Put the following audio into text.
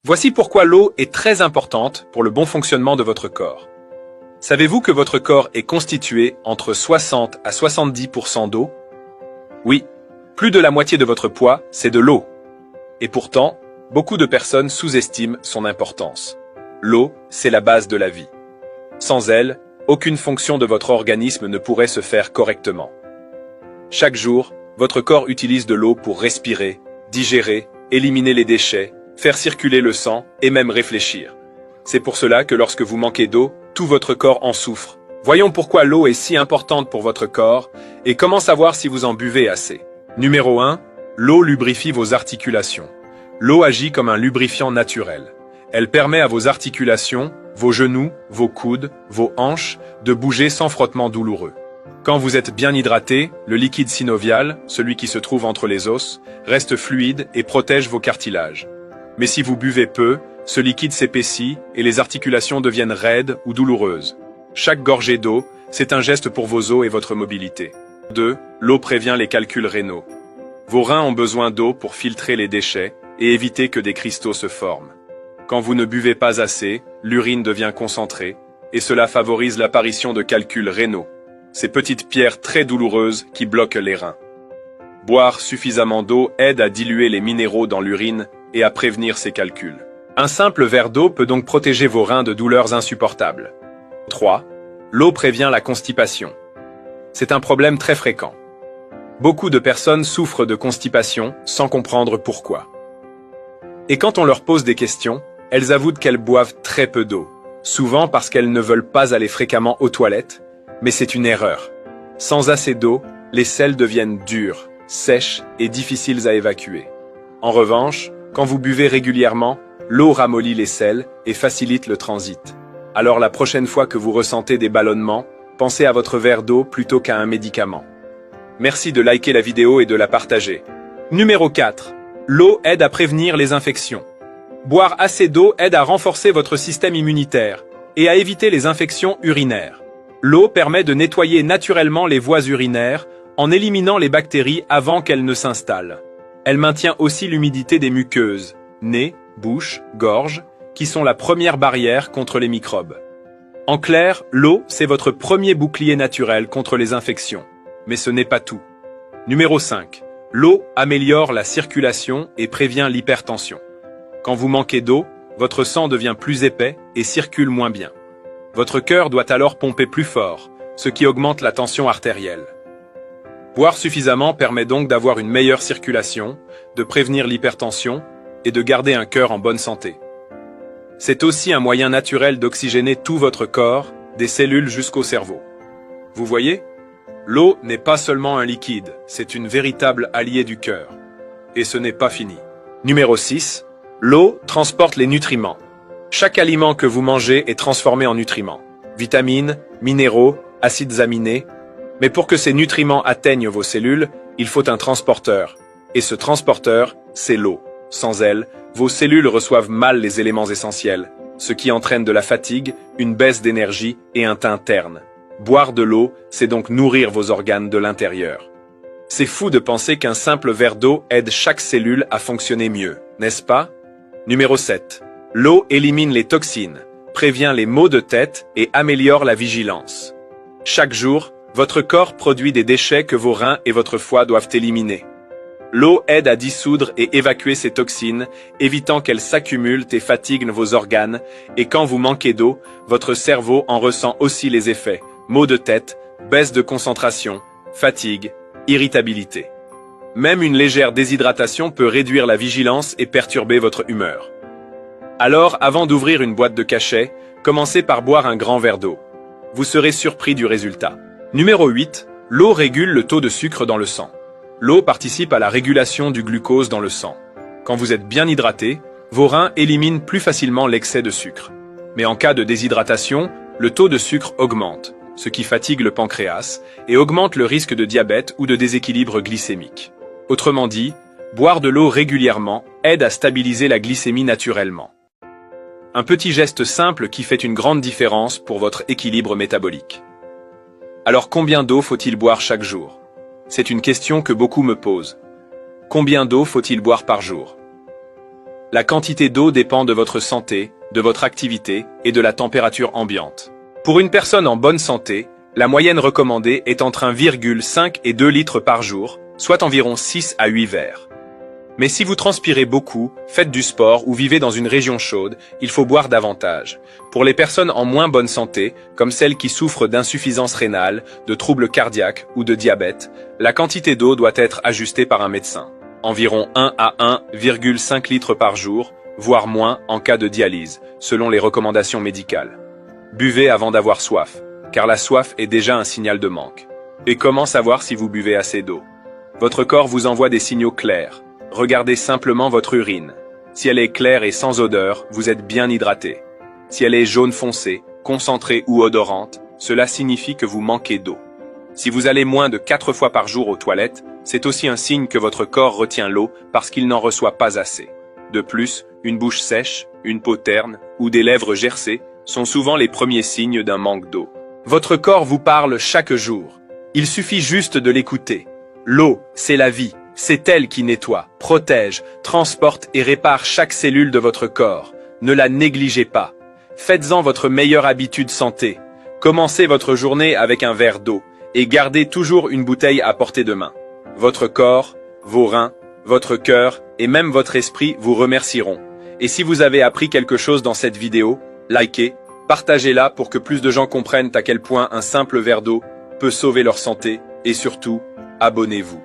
Voici pourquoi l'eau est très importante pour le bon fonctionnement de votre corps. Savez-vous que votre corps est constitué entre 60 à 70% d'eau? Oui, plus de la moitié de votre poids, c'est de l'eau. Et pourtant, beaucoup de personnes sous-estiment son importance. L'eau, c'est la base de la vie. Sans elle, aucune fonction de votre organisme ne pourrait se faire correctement. Chaque jour, votre corps utilise de l'eau pour respirer, digérer, éliminer les déchets, faire circuler le sang et même réfléchir. C'est pour cela que lorsque vous manquez d'eau, tout votre corps en souffre. Voyons pourquoi l'eau est si importante pour votre corps et comment savoir si vous en buvez assez. Numéro 1. L'eau lubrifie vos articulations. L'eau agit comme un lubrifiant naturel. Elle permet à vos articulations, vos genoux, vos coudes, vos hanches, de bouger sans frottement douloureux. Quand vous êtes bien hydraté, le liquide synovial, celui qui se trouve entre les os, reste fluide et protège vos cartilages. Mais si vous buvez peu, ce liquide s'épaissit et les articulations deviennent raides ou douloureuses. Chaque gorgée d'eau, c'est un geste pour vos os et votre mobilité. 2. L'eau prévient les calculs rénaux. Vos reins ont besoin d'eau pour filtrer les déchets et éviter que des cristaux se forment. Quand vous ne buvez pas assez, l'urine devient concentrée et cela favorise l'apparition de calculs rénaux, ces petites pierres très douloureuses qui bloquent les reins. Boire suffisamment d'eau aide à diluer les minéraux dans l'urine et à prévenir ces calculs. Un simple verre d'eau peut donc protéger vos reins de douleurs insupportables. 3. L'eau prévient la constipation. C'est un problème très fréquent. Beaucoup de personnes souffrent de constipation sans comprendre pourquoi. Et quand on leur pose des questions, elles avouent qu'elles boivent très peu d'eau, souvent parce qu'elles ne veulent pas aller fréquemment aux toilettes, mais c'est une erreur. Sans assez d'eau, les selles deviennent dures, sèches et difficiles à évacuer. En revanche, quand vous buvez régulièrement, l'eau ramollit les selles et facilite le transit. Alors la prochaine fois que vous ressentez des ballonnements, pensez à votre verre d'eau plutôt qu'à un médicament. Merci de liker la vidéo et de la partager. Numéro 4. L'eau aide à prévenir les infections. Boire assez d'eau aide à renforcer votre système immunitaire et à éviter les infections urinaires. L'eau permet de nettoyer naturellement les voies urinaires en éliminant les bactéries avant qu'elles ne s'installent. Elle maintient aussi l'humidité des muqueuses, nez, bouche, gorge, qui sont la première barrière contre les microbes. En clair, l'eau, c'est votre premier bouclier naturel contre les infections. Mais ce n'est pas tout. Numéro 5. L'eau améliore la circulation et prévient l'hypertension. Quand vous manquez d'eau, votre sang devient plus épais et circule moins bien. Votre cœur doit alors pomper plus fort, ce qui augmente la tension artérielle. Boire suffisamment permet donc d'avoir une meilleure circulation, de prévenir l'hypertension et de garder un cœur en bonne santé. C'est aussi un moyen naturel d'oxygéner tout votre corps, des cellules jusqu'au cerveau. Vous voyez? L'eau n'est pas seulement un liquide, c'est une véritable alliée du cœur. Et ce n'est pas fini. Numéro 6. L'eau transporte les nutriments. Chaque aliment que vous mangez est transformé en nutriments. Vitamines, minéraux, acides aminés. Mais pour que ces nutriments atteignent vos cellules, il faut un transporteur. Et ce transporteur, c'est l'eau. Sans elle, vos cellules reçoivent mal les éléments essentiels, ce qui entraîne de la fatigue, une baisse d'énergie et un teint terne. Boire de l'eau, c'est donc nourrir vos organes de l'intérieur. C'est fou de penser qu'un simple verre d'eau aide chaque cellule à fonctionner mieux, n'est-ce pas? Numéro 7. L'eau élimine les toxines, prévient les maux de tête et améliore la vigilance. Chaque jour, votre corps produit des déchets que vos reins et votre foie doivent éliminer. L'eau aide à dissoudre et évacuer ces toxines, évitant qu'elles s'accumulent et fatiguent vos organes, et quand vous manquez d'eau, votre cerveau en ressent aussi les effets, maux de tête, baisse de concentration, fatigue, irritabilité. Même une légère déshydratation peut réduire la vigilance et perturber votre humeur. Alors, avant d'ouvrir une boîte de cachet, commencez par boire un grand verre d'eau. Vous serez surpris du résultat. Numéro 8. L'eau régule le taux de sucre dans le sang. L'eau participe à la régulation du glucose dans le sang. Quand vous êtes bien hydraté, vos reins éliminent plus facilement l'excès de sucre. Mais en cas de déshydratation, le taux de sucre augmente, ce qui fatigue le pancréas et augmente le risque de diabète ou de déséquilibre glycémique. Autrement dit, boire de l'eau régulièrement aide à stabiliser la glycémie naturellement. Un petit geste simple qui fait une grande différence pour votre équilibre métabolique. Alors combien d'eau faut-il boire chaque jour? C'est une question que beaucoup me posent. Combien d'eau faut-il boire par jour? La quantité d'eau dépend de votre santé, de votre activité et de la température ambiante. Pour une personne en bonne santé, la moyenne recommandée est entre 1,5 et 2 litres par jour, soit environ 6 à 8 verres. Mais si vous transpirez beaucoup, faites du sport ou vivez dans une région chaude, il faut boire davantage. Pour les personnes en moins bonne santé, comme celles qui souffrent d'insuffisance rénale, de troubles cardiaques ou de diabète, la quantité d'eau doit être ajustée par un médecin. Environ 1 à 1,5 litres par jour, voire moins en cas de dialyse, selon les recommandations médicales. Buvez avant d'avoir soif, car la soif est déjà un signal de manque. Et comment savoir si vous buvez assez d'eau? Votre corps vous envoie des signaux clairs. Regardez simplement votre urine. Si elle est claire et sans odeur, vous êtes bien hydraté. Si elle est jaune foncé, concentrée ou odorante, cela signifie que vous manquez d'eau. Si vous allez moins de 4 fois par jour aux toilettes, c'est aussi un signe que votre corps retient l'eau parce qu'il n'en reçoit pas assez. De plus, une bouche sèche, une peau terne ou des lèvres gercées sont souvent les premiers signes d'un manque d'eau. Votre corps vous parle chaque jour. Il suffit juste de l'écouter. L'eau, c'est la vie. C'est elle qui nettoie, protège, transporte et répare chaque cellule de votre corps. Ne la négligez pas. Faites-en votre meilleure habitude santé. Commencez votre journée avec un verre d'eau et gardez toujours une bouteille à portée de main. Votre corps, vos reins, votre cœur et même votre esprit vous remercieront. Et si vous avez appris quelque chose dans cette vidéo, likez, partagez-la pour que plus de gens comprennent à quel point un simple verre d'eau peut sauver leur santé et surtout, abonnez-vous.